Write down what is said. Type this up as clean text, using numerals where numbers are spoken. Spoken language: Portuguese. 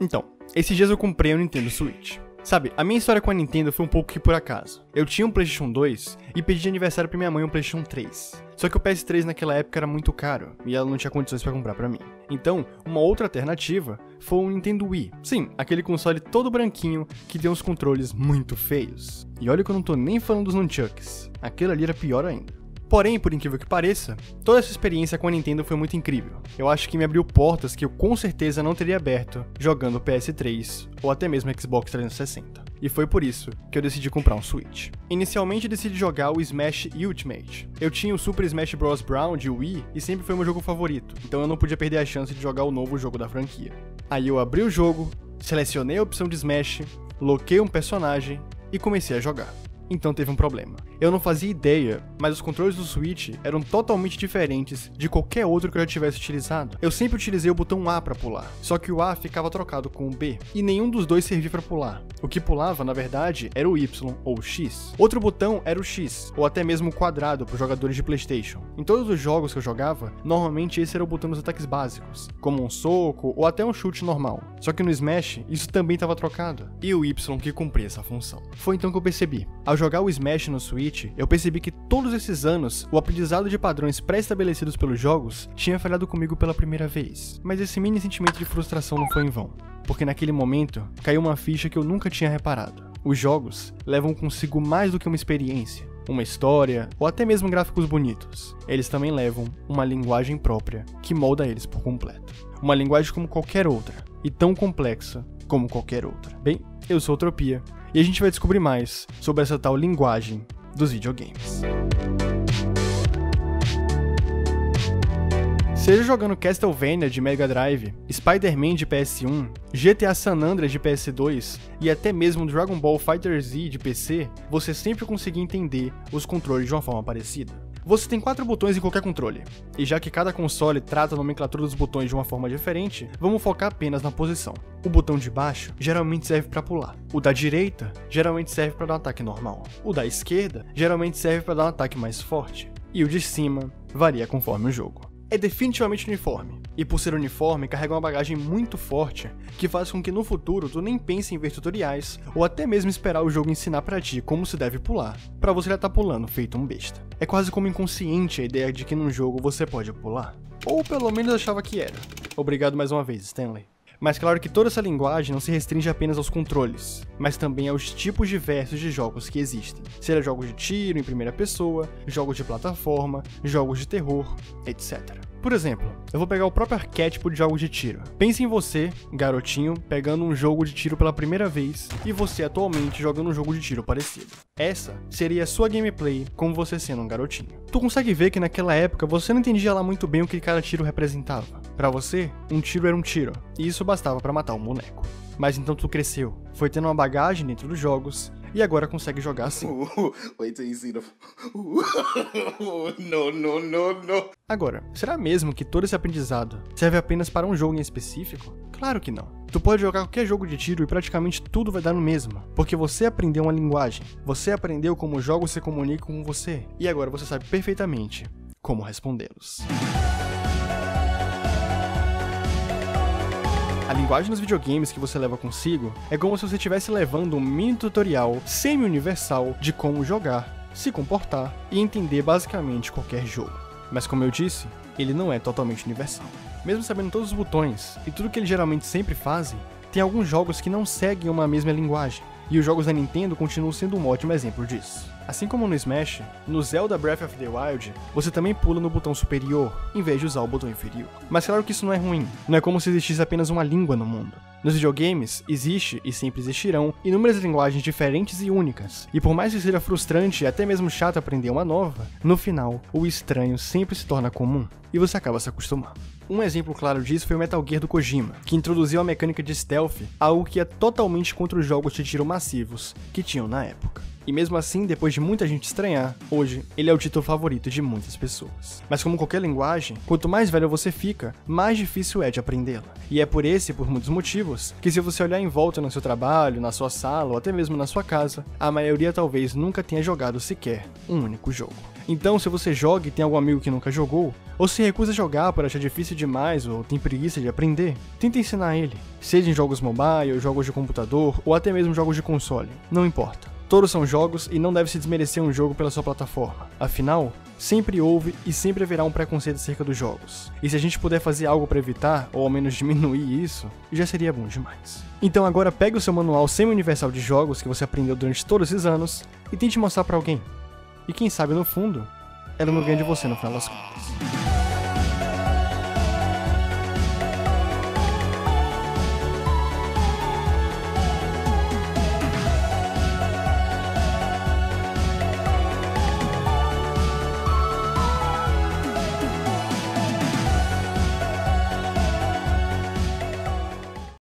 Então, esses dias eu comprei um Nintendo Switch. Sabe, a minha história com a Nintendo foi um pouco que por acaso. Eu tinha um PlayStation 2 e pedi de aniversário pra minha mãe um PlayStation 3. Só que o PS3 naquela época era muito caro e ela não tinha condições pra comprar pra mim. Então, uma outra alternativa foi o Nintendo Wii. Sim, aquele console todo branquinho que tem uns controles muito feios. E olha que eu não tô nem falando dos nunchucks. Aquele ali era pior ainda. Porém, por incrível que pareça, toda essa experiência com a Nintendo foi muito incrível. Eu acho que me abriu portas que eu com certeza não teria aberto jogando PS3 ou até mesmo Xbox 360. E foi por isso que eu decidi comprar um Switch. Inicialmente eu decidi jogar o Smash Ultimate. Eu tinha o Super Smash Bros. Brown de Wii e sempre foi meu jogo favorito, então eu não podia perder a chance de jogar o novo jogo da franquia. Aí eu abri o jogo, selecionei a opção de Smash, loquei um personagem e comecei a jogar. Então teve um problema. Eu não fazia ideia, mas os controles do Switch eram totalmente diferentes de qualquer outro que eu já tivesse utilizado. Eu sempre utilizei o botão A pra pular, só que o A ficava trocado com o B, e nenhum dos dois servia pra pular. O que pulava, na verdade, era o Y ou o X. Outro botão era o X, ou até mesmo o quadrado para os jogadores de PlayStation. Em todos os jogos que eu jogava, normalmente esse era o botão dos ataques básicos, como um soco ou até um chute normal. Só que no Smash, isso também estava trocado, e o Y que cumpria essa função. Foi então que eu percebi. Ao jogar o Smash no Switch, eu percebi que todos esses anos, o aprendizado de padrões pré-estabelecidos pelos jogos tinha falhado comigo pela primeira vez. Mas esse mini sentimento de frustração não foi em vão, porque naquele momento, caiu uma ficha que eu nunca tinha reparado. Os jogos levam consigo mais do que uma experiência, uma história ou até mesmo gráficos bonitos. Eles também levam uma linguagem própria que molda eles por completo. Uma linguagem como qualquer outra, e tão complexa como qualquer outra. Bem, eu sou o Tropia, e a gente vai descobrir mais sobre essa tal linguagem dos videogames. Seja jogando Castlevania de Mega Drive, Spider-Man de PS1, GTA San Andreas de PS2 e até mesmo Dragon Ball FighterZ de PC, você sempre conseguia entender os controles de uma forma parecida. Você tem 4 botões em qualquer controle, e já que cada console trata a nomenclatura dos botões de uma forma diferente, vamos focar apenas na posição. O botão de baixo geralmente serve para pular, o da direita geralmente serve para dar um ataque normal, o da esquerda geralmente serve para dar um ataque mais forte, e o de cima varia conforme o jogo. É definitivamente uniforme, e por ser uniforme carrega uma bagagem muito forte que faz com que no futuro tu nem pense em ver tutoriais ou até mesmo esperar o jogo ensinar pra ti como se deve pular, pra você já tá pulando feito um besta. É quase como inconsciente a ideia de que num jogo você pode pular, ou pelo menos achava que era. Obrigado mais uma vez, Stanley. Mas claro que toda essa linguagem não se restringe apenas aos controles, mas também aos tipos diversos de jogos que existem. Seja jogos de tiro em primeira pessoa, jogos de plataforma, jogos de terror, etc. Por exemplo, eu vou pegar o próprio arquétipo de jogos de tiro. Pense em você, garotinho, pegando um jogo de tiro pela primeira vez e você atualmente jogando um jogo de tiro parecido. Essa seria a sua gameplay como você sendo um garotinho. Tu consegue ver que naquela época você não entendia lá muito bem o que cada tiro representava. Pra você, um tiro era um tiro, e isso bastava pra matar um boneco. Mas então tu cresceu, foi tendo uma bagagem dentro dos jogos, e agora consegue jogar assim. Wait till you see the... No. Agora, será mesmo que todo esse aprendizado serve apenas para um jogo em específico? Claro que não. Tu pode jogar qualquer jogo de tiro e praticamente tudo vai dar no mesmo, porque você aprendeu uma linguagem, você aprendeu como os jogos se comunicam com você, e agora você sabe perfeitamente como respondê-los. A linguagem dos videogames que você leva consigo é como se você estivesse levando um mini tutorial semi-universal de como jogar, se comportar e entender basicamente qualquer jogo. Mas como eu disse, ele não é totalmente universal. Mesmo sabendo todos os botões e tudo que eles geralmente sempre fazem, tem alguns jogos que não seguem uma mesma linguagem, e os jogos da Nintendo continuam sendo um ótimo exemplo disso. Assim como no Smash, no Zelda Breath of the Wild, você também pula no botão superior, em vez de usar o botão inferior. Mas claro que isso não é ruim, não é como se existisse apenas uma língua no mundo. Nos videogames, existe e sempre existirão inúmeras linguagens diferentes e únicas, e por mais que seja frustrante e até mesmo chato aprender uma nova, no final, o estranho sempre se torna comum, e você acaba se acostumando. Um exemplo claro disso foi o Metal Gear do Kojima, que introduziu a mecânica de stealth, algo que é totalmente contra os jogos de tiro massivos que tinham na época. E mesmo assim, depois de muita gente estranhar, hoje ele é o título favorito de muitas pessoas. Mas como qualquer linguagem, quanto mais velho você fica, mais difícil é de aprendê-la. E é por esse e por muitos motivos que, se você olhar em volta no seu trabalho, na sua sala ou até mesmo na sua casa, a maioria talvez nunca tenha jogado sequer um único jogo. Então, se você joga e tem algum amigo que nunca jogou, ou se recusa a jogar por achar difícil demais ou tem preguiça de aprender, tenta ensinar ele. Seja em jogos mobile, jogos de computador ou até mesmo jogos de console, não importa. Todos são jogos e não deve se desmerecer um jogo pela sua plataforma. Afinal, sempre houve e sempre haverá um preconceito acerca dos jogos. E se a gente puder fazer algo para evitar, ou ao menos diminuir isso, já seria bom demais. Então agora pegue o seu manual semi-universal de jogos que você aprendeu durante todos esses anos e tente mostrar para alguém. E quem sabe no fundo, ela não ganha de você no final das contas.